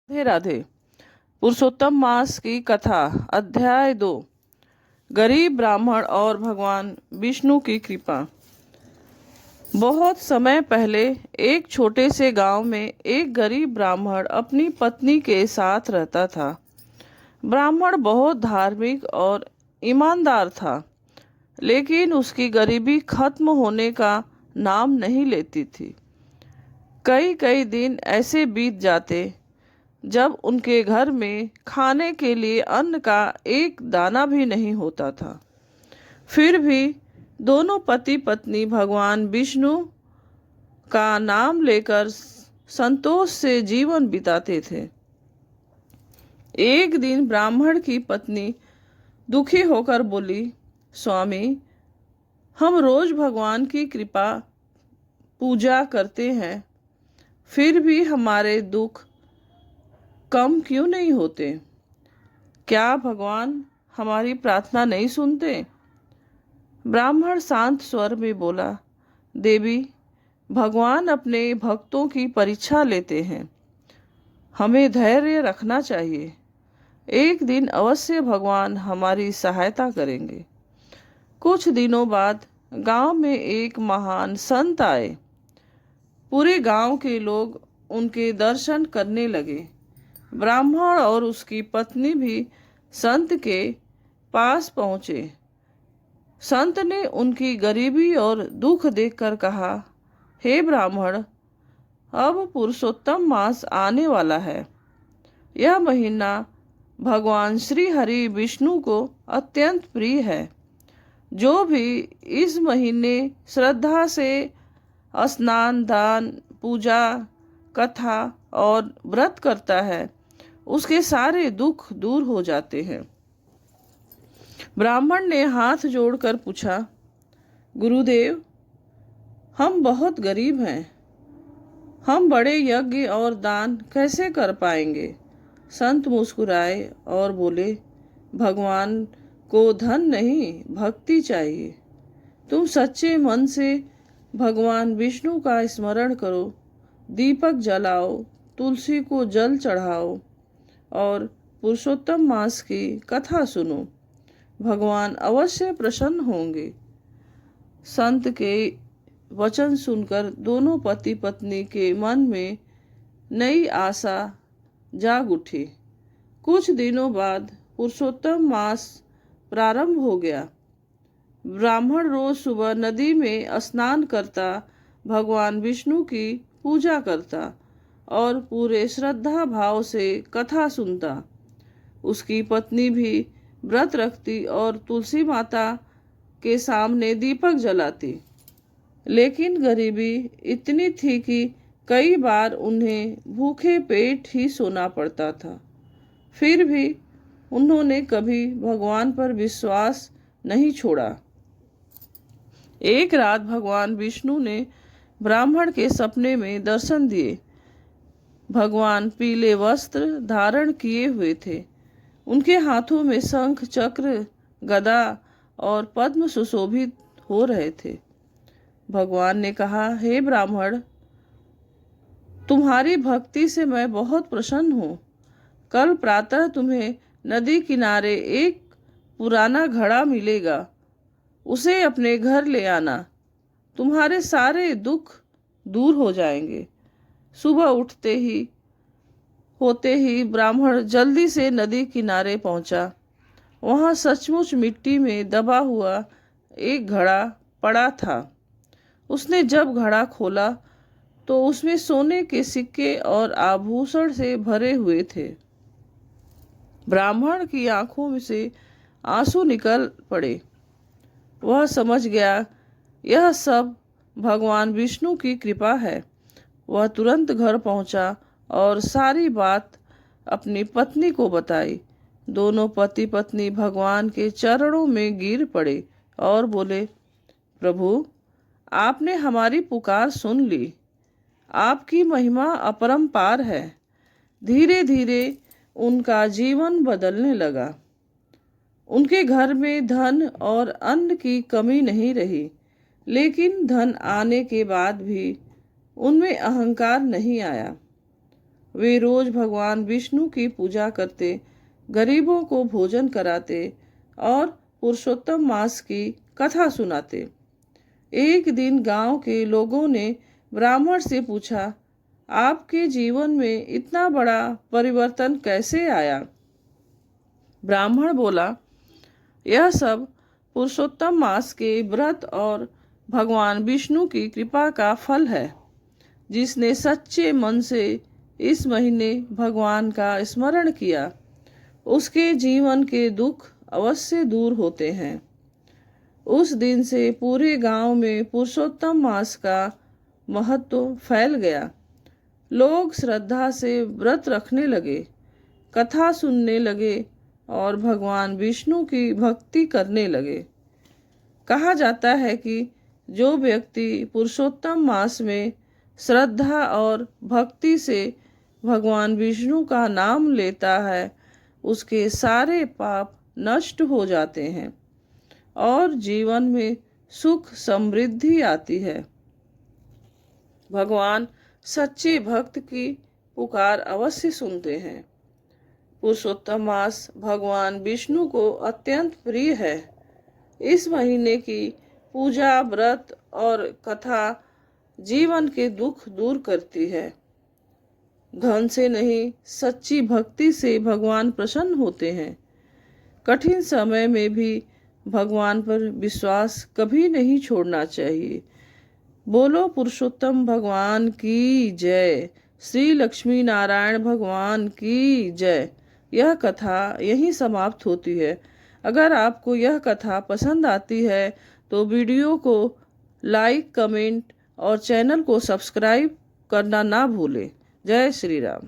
राधे राधे। पुरुषोत्तम मास की कथा। अध्याय 2। गरीब ब्राह्मण और भगवान विष्णु की कृपा। बहुत समय पहले एक छोटे से गांव में एक गरीब ब्राह्मण अपनी पत्नी के साथ रहता था। ब्राह्मण बहुत धार्मिक और ईमानदार था, लेकिन उसकी गरीबी खत्म होने का नाम नहीं लेती थी। कई कई दिन ऐसे बीत जाते जब उनके घर में खाने के लिए अन्न का एक दाना भी नहीं होता था। फिर भी दोनों पति पत्नी भगवान विष्णु का नाम लेकर संतोष से जीवन बिताते थे। एक दिन ब्राह्मण की पत्नी दुखी होकर बोली, स्वामी, हम रोज भगवान की कृपा पूजा करते हैं, फिर भी हमारे दुख कम क्यों नहीं होते? क्या भगवान हमारी प्रार्थना नहीं सुनते? ब्राह्मण शांत स्वर में बोला, देवी, भगवान अपने भक्तों की परीक्षा लेते हैं। हमें धैर्य रखना चाहिए। एक दिन अवश्य भगवान हमारी सहायता करेंगे। कुछ दिनों बाद गांव में एक महान संत आए। पूरे गांव के लोग उनके दर्शन करने लगे। ब्राह्मण और उसकी पत्नी भी संत के पास पहुंचे। संत ने उनकी गरीबी और दुख देखकर कहा, हे ब्राह्मण, अब पुरुषोत्तम मास आने वाला है। यह महीना भगवान श्री हरि विष्णु को अत्यंत प्रिय है। जो भी इस महीने श्रद्धा से स्नान, दान, पूजा, कथा और व्रत करता है, उसके सारे दुख दूर हो जाते हैं। ब्राह्मण ने हाथ जोड़कर पूछा, गुरुदेव, हम बहुत गरीब हैं, हम बड़े यज्ञ और दान कैसे कर पाएंगे? संत मुस्कुराए और बोले, भगवान को धन नहीं, भक्ति चाहिए। तुम सच्चे मन से भगवान विष्णु का स्मरण करो, दीपक जलाओ, तुलसी को जल चढ़ाओ और पुरुषोत्तम मास की कथा सुनो। भगवान अवश्य प्रसन्न होंगे। संत के वचन सुनकर दोनों पति पत्नी के मन में नई आशा जाग उठी। कुछ दिनों बाद पुरुषोत्तम मास प्रारंभ हो गया। ब्राह्मण रोज सुबह नदी में स्नान करता, भगवान विष्णु की पूजा करता और पूरे श्रद्धा भाव से कथा सुनता। उसकी पत्नी भी व्रत रखती और तुलसी माता के सामने दीपक जलाती। लेकिन गरीबी इतनी थी कि कई बार उन्हें भूखे पेट ही सोना पड़ता था। फिर भी उन्होंने कभी भगवान पर विश्वास नहीं छोड़ा। एक रात भगवान विष्णु ने ब्राह्मण के सपने में दर्शन दिए। भगवान पीले वस्त्र धारण किए हुए थे। उनके हाथों में शंख, चक्र, गदा और पद्म सुशोभित हो रहे थे। भगवान ने कहा, हे ब्राह्मण, तुम्हारी भक्ति से मैं बहुत प्रसन्न हूँ। कल प्रातः तुम्हें नदी किनारे एक पुराना घड़ा मिलेगा। उसे अपने घर ले आना। तुम्हारे सारे दुख दूर हो जाएंगे। सुबह होते ही ब्राह्मण जल्दी से नदी किनारे पहुंचा। वहां सचमुच मिट्टी में दबा हुआ एक घड़ा पड़ा था। उसने जब घड़ा खोला तो उसमें सोने के सिक्के और आभूषण से भरे हुए थे। ब्राह्मण की आंखों से आंसू निकल पड़े। वह समझ गया, यह सब भगवान विष्णु की कृपा है। वह तुरंत घर पहुंचा और सारी बात अपनी पत्नी को बताई। दोनों पति पत्नी भगवान के चरणों में गिर पड़े और बोले, प्रभु, आपने हमारी पुकार सुन ली। आपकी महिमा अपरंपार है। धीरे धीरे उनका जीवन बदलने लगा। उनके घर में धन और अन्न की कमी नहीं रही, लेकिन धन आने के बाद भी उनमें अहंकार नहीं आया। वे रोज भगवान विष्णु की पूजा करते, गरीबों को भोजन कराते और पुरुषोत्तम मास की कथा सुनाते। एक दिन गांव के लोगों ने ब्राह्मण से पूछा, आपके जीवन में इतना बड़ा परिवर्तन कैसे आया? ब्राह्मण बोला, यह सब पुरुषोत्तम मास के व्रत और भगवान विष्णु की कृपा का फल है। जिसने सच्चे मन से इस महीने भगवान का स्मरण किया, उसके जीवन के दुख अवश्य दूर होते हैं। उस दिन से पूरे गांव में पुरुषोत्तम मास का महत्व फैल गया। लोग श्रद्धा से व्रत रखने लगे, कथा सुनने लगे और भगवान विष्णु की भक्ति करने लगे। कहा जाता है कि जो व्यक्ति पुरुषोत्तम मास में श्रद्धा और भक्ति से भगवान विष्णु का नाम लेता है, उसके सारे पाप नष्ट हो जाते हैं और जीवन में सुख समृद्धि आती है। भगवान सच्चे भक्त की पुकार अवश्य सुनते हैं। पुरुषोत्तम मास भगवान विष्णु को अत्यंत प्रिय है। इस महीने की पूजा, व्रत और कथा जीवन के दुख दूर करती है। धन से नहीं, सच्ची भक्ति से भगवान प्रसन्न होते हैं। कठिन समय में भी भगवान पर विश्वास कभी नहीं छोड़ना चाहिए। बोलो पुरुषोत्तम भगवान की जय। श्री लक्ष्मी नारायण भगवान की जय। यह कथा यहीं समाप्त होती है। अगर आपको यह कथा पसंद आती है तो वीडियो को लाइक, कमेंट और चैनल को सब्सक्राइब करना ना भूलें। जय श्री राम।